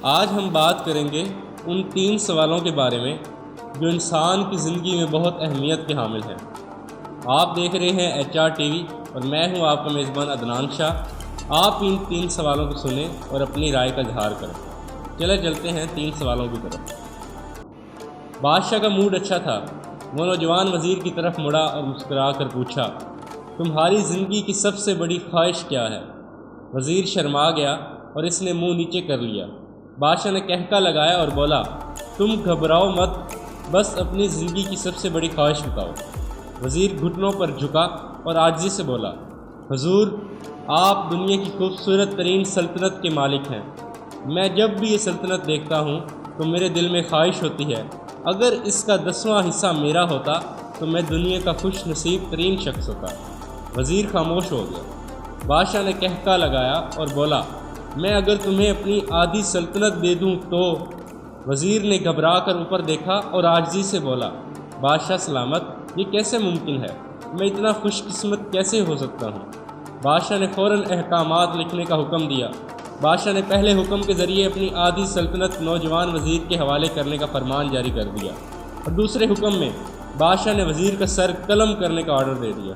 آج ہم بات کریں گے ان 3 سوالوں کے بارے میں جو انسان کی زندگی میں بہت اہمیت کے حامل ہیں۔ آپ دیکھ رہے ہیں HR TV اور میں ہوں آپ کا میزبان عدنان شاہ۔ آپ ان 3 سوالوں کو سنیں اور اپنی رائے کا اظہار کریں۔ چلتے ہیں 3 سوالوں کی طرف۔ بادشاہ کا موڈ اچھا تھا۔ وہ نوجوان وزیر کی طرف مڑا اور مسکرا کر پوچھا، تمہاری زندگی کی سب سے بڑی خواہش کیا ہے؟ وزیر شرما گیا اور اس نے منہ نیچے کر لیا۔ بادشاہ نے کہکا لگایا اور بولا، تم گھبراؤ مت، بس اپنی زندگی کی سب سے بڑی خواہش بتاؤ۔ وزیر گھٹنوں پر جھکا اور عاجزی سے بولا، حضور، آپ دنیا کی خوبصورت ترین سلطنت کے مالک ہیں۔ میں جب بھی یہ سلطنت دیکھتا ہوں تو میرے دل میں خواہش ہوتی ہے، اگر اس کا 10واں حصہ میرا ہوتا تو میں دنیا کا خوش نصیب ترین شخص ہوتا۔ وزیر خاموش ہو گیا۔ بادشاہ نے کہکا لگایا اور بولا، میں اگر تمہیں اپنی آدھی سلطنت دے دوں تو؟ وزیر نے گھبرا کر اوپر دیکھا اور عاجزی سے بولا، بادشاہ سلامت، یہ کیسے ممکن ہے؟ میں اتنا خوش قسمت کیسے ہو سکتا ہوں؟ بادشاہ نے فوراً احکامات لکھنے کا حکم دیا۔ بادشاہ نے پہلے حکم کے ذریعے اپنی آدھی سلطنت نوجوان وزیر کے حوالے کرنے کا فرمان جاری کر دیا اور دوسرے حکم میں بادشاہ نے وزیر کا سر قلم کرنے کا آرڈر دے دیا۔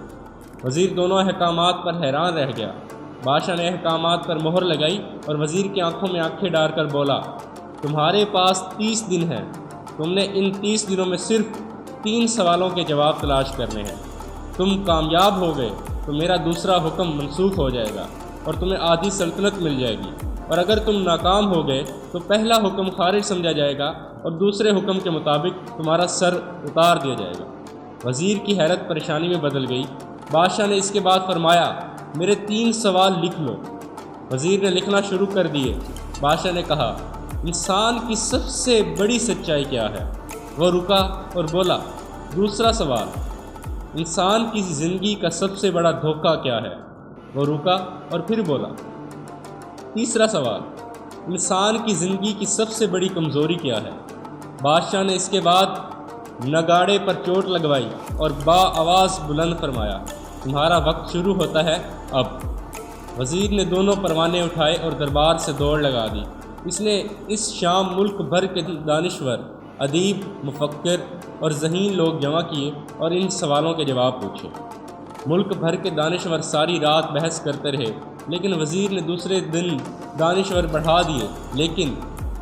وزیر دونوں احکامات پر حیران رہ گیا۔ بادشاہ نے احکامات پر مہر لگائی اور وزیر کی آنکھوں میں آنکھیں ڈال کر بولا، تمہارے پاس 30 دن ہیں۔ تم نے ان 30 دنوں میں صرف 3 سوالوں کے جواب تلاش کرنے ہیں۔ تم کامیاب ہو گئے تو میرا دوسرا حکم منسوخ ہو جائے گا اور تمہیں آدھی سلطنت مل جائے گی، اور اگر تم ناکام ہو گئے تو پہلا حکم خارج سمجھا جائے گا اور دوسرے حکم کے مطابق تمہارا سر اتار دیا جائے گا۔ وزیر کی حیرت پریشانی میں بدل گئی۔ بادشاہ نے اس کے بعد فرمایا، میرے 3 سوال لکھ لو۔ وزیر نے لکھنا شروع کر دیے۔ بادشاہ نے کہا، انسان کی سب سے بڑی سچائی کیا ہے؟ وہ رکا اور بولا، دوسرا سوال، انسان کی زندگی کا سب سے بڑا دھوکہ کیا ہے؟ وہ رکا اور پھر بولا، تیسرا سوال، انسان کی زندگی کی سب سے بڑی کمزوری کیا ہے؟ بادشاہ نے اس کے بعد نگاڑے پر چوٹ لگوائی اور با آواز بلند فرمایا، تمہارا وقت شروع ہوتا ہے اب۔ وزیر نے دونوں پروانے اٹھائے اور دربار سے دوڑ لگا دی۔ اس نے اس شام ملک بھر کے دانشور، ادیب، مفکر اور ذہین لوگ جمع کیے اور ان سوالوں کے جواب پوچھے۔ ملک بھر کے دانشور ساری رات بحث کرتے رہے، لیکن وزیر نے دوسرے دن دانشور بڑھا دیے، لیکن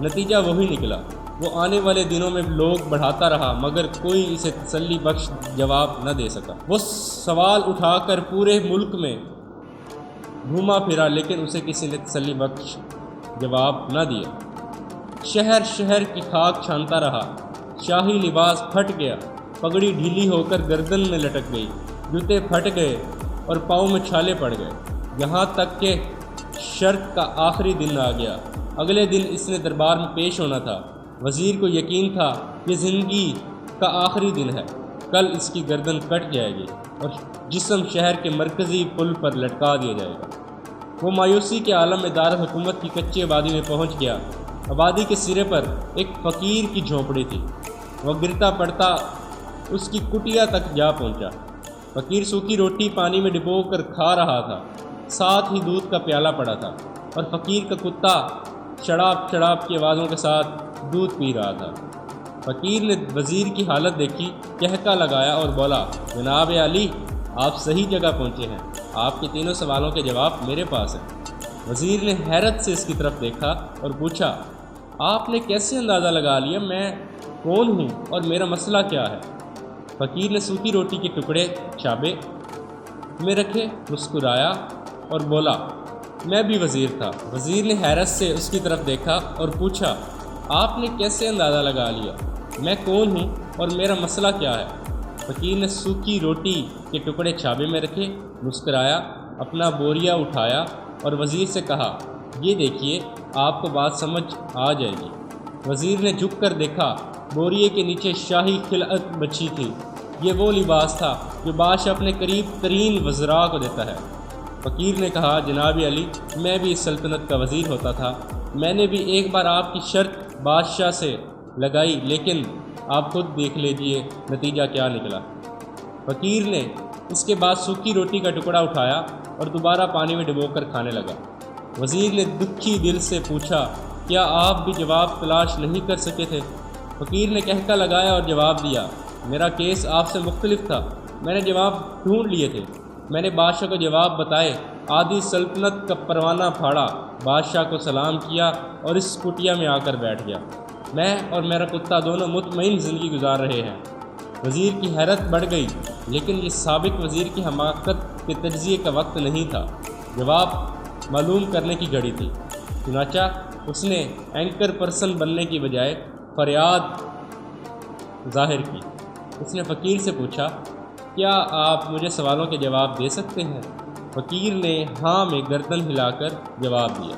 نتیجہ وہی نکلا۔ وہ آنے والے دنوں میں لوگ بڑھاتا رہا مگر کوئی اسے تسلی بخش جواب نہ دے سکا۔ وہ سوال اٹھا کر پورے ملک میں گھوما پھرا لیکن اسے کسی نے تسلی بخش جواب نہ دیا۔ شہر شہر کی خاک چھانتا رہا۔ شاہی لباس پھٹ گیا، پگڑی ڈھیلی ہو کر گردن میں لٹک گئی، جوتے پھٹ گئے اور پاؤں میں چھالے پڑ گئے، یہاں تک کہ شرط کا آخری دن آ گیا۔ اگلے دن اس نے دربار میں پیش ہونا تھا۔ وزیر کو یقین تھا یہ زندگی کا آخری دن ہے، کل اس کی گردن کٹ جائے گی اور جسم شہر کے مرکزی پل پر لٹکا دیا جائے گا۔ وہ مایوسی کے عالم میں دارالحکومت کی کچی آبادی میں پہنچ گیا۔ آبادی کے سرے پر ایک فقیر کی جھونپڑی تھی۔ وہ گرتا پڑتا اس کی کٹیا تک جا پہنچا۔ فقیر سوکھی روٹی پانی میں ڈبو کر کھا رہا تھا، ساتھ ہی دودھ کا پیالہ پڑا تھا، اور فقیر کا کتا چڑاپ چڑاپ کی آوازوں کے ساتھ دودھ پی رہا تھا۔ فقیر نے وزیر کی حالت دیکھی، کہکا لگایا اور بولا، جناب عالی، آپ صحیح جگہ پہنچے ہیں، آپ کے 3 سوالوں کے جواب میرے پاس ہیں۔ وزیر نے حیرت سے اس کی طرف دیکھا اور پوچھا، آپ نے کیسے اندازہ لگا لیا میں کون ہوں اور میرا مسئلہ کیا ہے؟ فقیر نے سوکھی روٹی کے ٹکڑے چابے میں رکھے، مسکرایا اور بولا، میں بھی وزیر تھا۔ وزیر نے حیرت سے اس کی طرف دیکھا اور پوچھا، آپ نے کیسے اندازہ لگا لیا میں کون ہوں اور میرا مسئلہ کیا ہے؟ فقیر نے سوکھی روٹی کے ٹکڑے چھابے میں رکھے، مسکرایا، اپنا بوریا اٹھایا اور وزیر سے کہا، یہ دیکھیے، آپ کو بات سمجھ آ جائے گی۔ وزیر نے جھک کر دیکھا، بوریے کے نیچے شاہی خلعت بچھی تھی۔ یہ وہ لباس تھا جو بادشاہ اپنے قریب ترین وزراء کو دیتا ہے۔ فقیر نے کہا، جناب علی، میں بھی اس سلطنت کا وزیر ہوتا تھا۔ میں نے بھی ایک بار آپ کی شرط بادشاہ سے لگائی، لیکن آپ خود دیکھ لیجئے نتیجہ کیا نکلا۔ فقیر نے اس کے بعد سوکھی روٹی کا ٹکڑا اٹھایا اور دوبارہ پانی میں ڈبو کر کھانے لگا۔ وزیر نے دکھی دل سے پوچھا، کیا آپ بھی جواب تلاش نہیں کر سکے تھے؟ فقیر نے کہکا لگایا اور جواب دیا، میرا کیس آپ سے مختلف تھا، میں نے جواب ڈھونڈ لیے تھے، میں نے بادشاہ کو جواب بتائے، آدھی سلطنت کا پروانہ پھاڑا، بادشاہ کو سلام کیا اور اس کٹیا میں آ کر بیٹھ گیا۔ میں اور میرا کتا دونوں مطمئن زندگی گزار رہے ہیں۔ وزیر کی حیرت بڑھ گئی، لیکن یہ سابق وزیر کی حماقت کے تجزیے کا وقت نہیں تھا، جواب معلوم کرنے کی گھڑی تھی۔ چنانچہ اس نے اینکر پرسن بننے کی بجائے فریاد ظاہر کی۔ اس نے فقیر سے پوچھا، کیا آپ مجھے سوالوں کے جواب دے سکتے ہیں؟ فقیر نے ہاں میں گردن ہلا کر جواب دیا،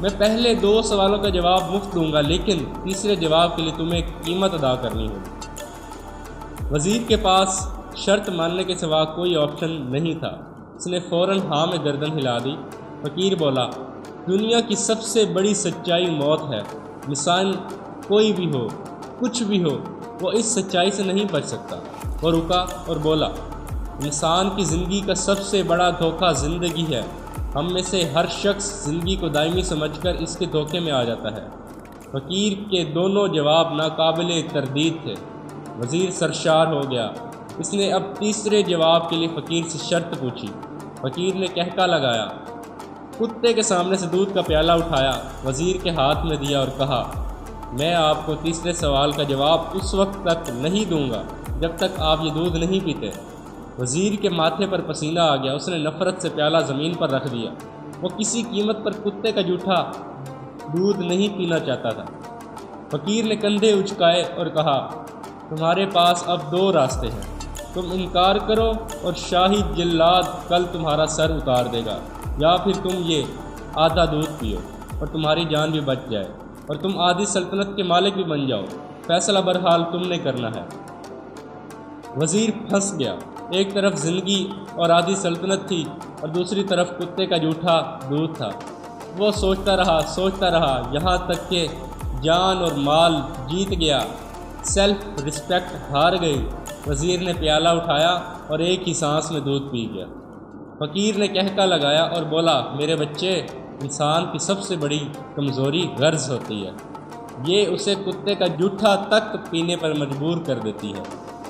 میں پہلے 2 سوالوں کا جواب مفت دوں گا، لیکن تیسرے جواب کے لیے تمہیں قیمت ادا کرنی ہوگی۔ وزیر کے پاس شرط ماننے کے سوا کوئی آپشن نہیں تھا، اس نے فوراً ہاں میں گردن ہلا دی۔ فقیر بولا، دنیا کی سب سے بڑی سچائی موت ہے، انسان کوئی بھی ہو، کچھ بھی ہو، وہ اس سچائی سے نہیں بچ سکتا۔ وہ رکا اور بولا، انسان کی زندگی کا سب سے بڑا دھوکہ زندگی ہے، ہم میں سے ہر شخص زندگی کو دائمی سمجھ کر اس کے دھوکے میں آ جاتا ہے۔ فقیر کے دونوں جواب ناقابل تردید تھے۔ وزیر سرشار ہو گیا۔ اس نے اب تیسرے جواب کے لیے فقیر سے شرط پوچھی۔ فقیر نے کہکا لگایا، کتے کے سامنے سے دودھ کا پیالہ اٹھایا، وزیر کے ہاتھ میں دیا اور کہا، میں آپ کو تیسرے سوال کا جواب اس وقت تک نہیں دوں گا جب تک آپ یہ دودھ نہیں پیتے۔ وزیر کے ماتھے پر پسینہ آ گیا، اس نے نفرت سے پیالہ زمین پر رکھ دیا۔ وہ کسی قیمت پر کتے کا جھوٹا دودھ نہیں پینا چاہتا تھا۔ فقیر نے کندھے اچکائے اور کہا، تمہارے پاس اب 2 راستے ہیں، تم انکار کرو اور شاہی جلاد کل تمہارا سر اتار دے گا، یا پھر تم یہ آدھا دودھ پیو اور تمہاری جان بھی بچ جائے اور تم آدھی سلطنت کے مالک بھی بن جاؤ، فیصلہ بہرحال تم نے کرنا ہے۔ وزیر پھنس گیا، ایک طرف زندگی اور آدھی سلطنت تھی اور دوسری طرف کتے کا جھوٹا دودھ تھا۔ وہ سوچتا رہا یہاں تک کہ جان اور مال جیت گیا، سیلف رسپیکٹ ہار گئی۔ وزیر نے پیالہ اٹھایا اور ایک ہی سانس میں دودھ پی گیا۔ فقیر نے کہکا لگایا اور بولا، میرے بچے، انسان کی سب سے بڑی کمزوری غرض ہوتی ہے، یہ اسے کتے کا جھوٹا تک پینے پر مجبور کر دیتی ہے،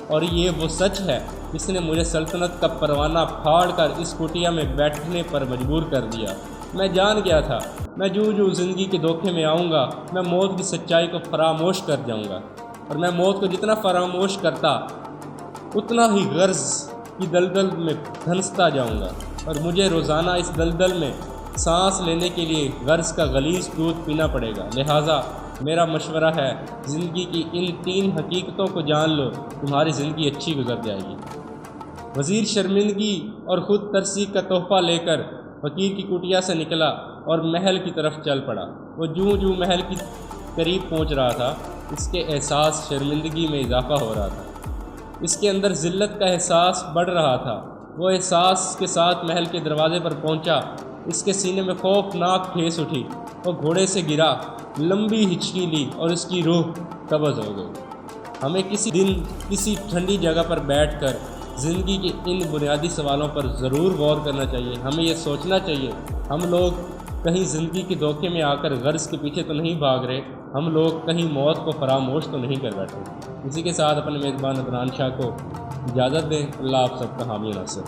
اور یہ وہ سچ ہے جس نے مجھے سلطنت کا پروانہ پھاڑ کر اس کٹیا میں بیٹھنے پر مجبور کر دیا۔ میں جان گیا تھا، میں جو زندگی کے دھوکے میں آؤں گا، میں موت کی سچائی کو فراموش کر جاؤں گا، اور میں موت کو جتنا فراموش کرتا اتنا ہی غرض کی دلدل میں دھنستا جاؤں گا، اور مجھے روزانہ اس دلدل میں سانس لینے کے لیے غرض کا غلیظ دودھ پینا پڑے گا۔ لہٰذا میرا مشورہ ہے، زندگی کی ان 3 حقیقتوں کو جان لو، تمہاری زندگی اچھی گزر جائے گی۔ وزیر شرمندگی اور خود ترسی کا تحفہ لے کر فقیر کی کٹیا سے نکلا اور محل کی طرف چل پڑا۔ وہ جو محل کی قریب پہنچ رہا تھا، اس کے احساس شرمندگی میں اضافہ ہو رہا تھا، اس کے اندر ذلت کا احساس بڑھ رہا تھا۔ وہ احساس کے ساتھ محل کے دروازے پر پہنچا، اس کے سینے میں خوفناک ٹھیس اٹھی، وہ گھوڑے سے گرا، لمبی ہچکی لی اور اس کی روح قبض ہو گئی۔ ہمیں کسی دن کسی ٹھنڈی جگہ پر بیٹھ کر زندگی کے ان بنیادی سوالوں پر ضرور غور کرنا چاہیے۔ ہمیں یہ سوچنا چاہیے، ہم لوگ کہیں زندگی کے دھوکے میں آ کر غرض کے پیچھے تو نہیں بھاگ رہے، ہم لوگ کہیں موت کو فراموش تو نہیں کر بیٹھے۔ اسی کے ساتھ اپنے میزبان عدنان شاہ کو اجازت دیں۔ اللہ آپ سب کا حامی ناصر۔